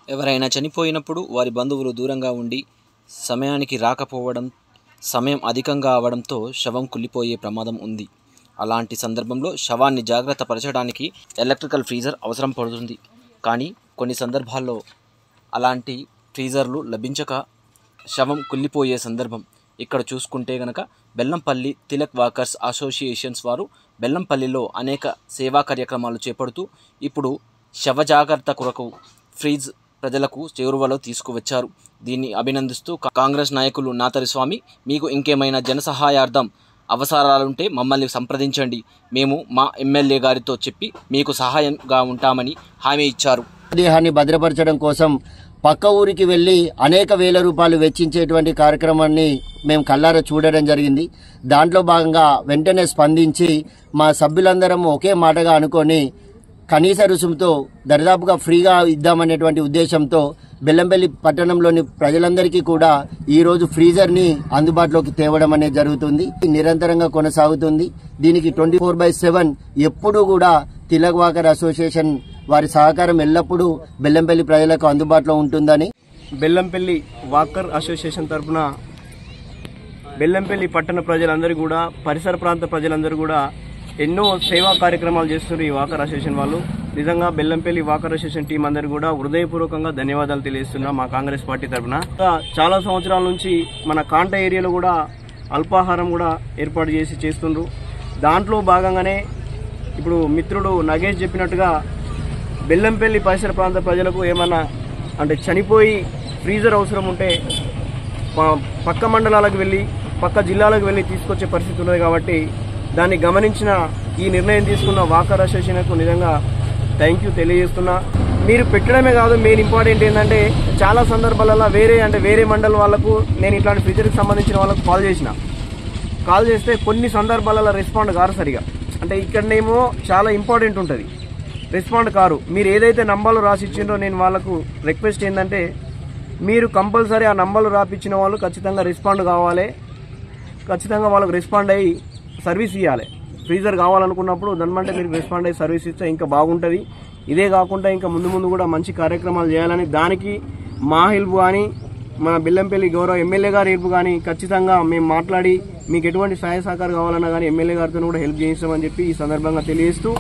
ఎవరైనా చనిపోయినప్పుడు వారి బంధువులు దూరంగా ఉండి సమయానికి రాకపోవడం, సమయం అధికంగా అవడంతో శవం కుళ్ళిపోయే ప్రమాదం ఉంది. అలాంటి సందర్భంలో శవాన్ని జాగ్రత్త పరచడానికి ఎలక్ట్రికల్ ఫ్రీజర్ అవసరం పడుతుంది. కానీ కొన్ని సందర్భాల్లో అలాంటి ఫ్రీజర్లు లభించక శవం కుళ్ళిపోయే సందర్భం. ఇక్కడ చూసుకుంటే గనక బెల్లంపల్లి తిలక్ వాకర్స్ అసోసియేషన్స్ వారు బెల్లంపల్లిలో అనేక సేవా కార్యక్రమాలు చేపడుతూ ఇప్పుడు శవ జాగ్రత్త కొరకు ఫ్రీజ్ ప్రజలకు చేరువలో తీసుకువచ్చారు. దీన్ని అభినందిస్తూ కాంగ్రెస్ నాయకులు నాతరి స్వామి, మీకు ఇంకేమైనా జన సహాయార్థం అవసరాలుంటే మమ్మల్ని సంప్రదించండి, మేము మా ఎమ్మెల్యే గారితో చెప్పి మీకు సహాయంగా ఉంటామని హామీ ఇచ్చారు. దేహాన్ని భద్రపరచడం కోసం పక్క ఊరికి వెళ్లి అనేక వేల రూపాయలు వెచ్చించేటువంటి కార్యక్రమాన్ని మేము కళ్ళారా చూడడం జరిగింది. దాంట్లో భాగంగా వెంటనే స్పందించి మా సభ్యులందరం ఒకే మాటగా అనుకొని కనీస రుసుముతో దరిదాపుగా ఫ్రీగా ఇద్దామనేటువంటి ఉద్దేశంతో బెల్లంపల్లి పట్టణంలోని ప్రజలందరికీ కూడా ఈరోజు ఫ్రీజర్ని అందుబాటులోకి తేవడం అనేది జరుగుతుంది. నిరంతరంగా కొనసాగుతుంది. దీనికి 24/7 ఎప్పుడూ కూడా తిలక్ వాకర్ అసోసియేషన్ వారి సహకారం ఎల్లప్పుడూ బెల్లంపల్లి ప్రజలకు అందుబాటులో ఉంటుందని బెల్లంపల్లి వాకర్ అసోసియేషన్ తరఫున బెల్లంపల్లి పట్టణ ప్రజలందరూ కూడా, పరిసర ప్రాంత ప్రజలందరూ కూడా ఎన్నో సేవా కార్యక్రమాలు చేస్తున్నారు ఈ వాకర్ అసోసియేషన్ వాళ్ళు. నిజంగా బెల్లంపల్లి వాకర్ అసోసియేషన్ టీం అందరూ కూడా హృదయపూర్వకంగా ధన్యవాదాలు తెలియజేస్తున్నా మా కాంగ్రెస్ పార్టీ తరఫున. చాలా సంవత్సరాల నుంచి మన కాంట ఏరియాలో కూడా అల్పాహారం కూడా ఏర్పాటు చేస్తుండ్రు. దాంట్లో భాగంగానే ఇప్పుడు మిత్రుడు నగేష్ చెప్పినట్టుగా బెల్లంపల్లి పరిసర ప్రాంత ప్రజలకు ఏమన్నా అంటే చనిపోయి ఫ్రీజర్ అవసరం ఉంటే పక్క మండలాలకు వెళ్ళి పక్క జిల్లాలకు వెళ్ళి తీసుకొచ్చే పరిస్థితి ఉన్నది. కాబట్టి దాన్ని గమనించిన ఈ నిర్ణయం తీసుకున్న వాకర్ అసోసియేషన్కు నిజంగా థ్యాంక్ యూ తెలియజేస్తున్నా. మీరు పెట్టడమే కాదు, మెయిన్ ఇంపార్టెంట్ ఏంటంటే చాలా సందర్భాలలో వేరే మండలం వాళ్ళకు నేను ఇట్లాంటి ఫ్రీజర్కి సంబంధించిన వాళ్ళకు కాల్ చేస్తే కొన్ని సందర్భాలలో రెస్పాండ్ కారు సరిగా. అంటే ఇక్కడనేమో చాలా ఇంపార్టెంట్ ఉంటుంది, రెస్పాండ్ కారు. మీరు ఏదైతే నంబర్లు రాసి ఇచ్చిండ్రో నేను వాళ్ళకు రిక్వెస్ట్ ఏంటంటే మీరు కంపల్సరీ ఆ నంబర్లు రాపిచ్చిన వాళ్ళు ఖచ్చితంగా రెస్పాండ్ కావాలి. ఖచ్చితంగా వాళ్ళకు రెస్పాండ్ అయ్యి సర్వీస్ ఇవ్వాలి. ఫ్రీజర్ కావాలనుకున్నప్పుడు దానిమంటే మీరు రెస్పాండ్ అయ్యి సర్వీస్ ఇస్తే ఇంకా బాగుంటుంది. ఇదే కాకుండా ఇంకా ముందు కూడా మంచి కార్యక్రమాలు చేయాలని, దానికి మా హెల్ప్ కానీ మన బెల్లంపల్లి గౌరవ ఎమ్మెల్యే గారి హెల్ప్ కానీ ఖచ్చితంగా మేము మాట్లాడి మీకు ఎటువంటి సహాయ సహకారం కావాలన్నా కానీ ఎమ్మెల్యే గారితో కూడా హెల్ప్ చేయిస్తామని చెప్పి ఈ సందర్భంగా తెలియజేస్తూ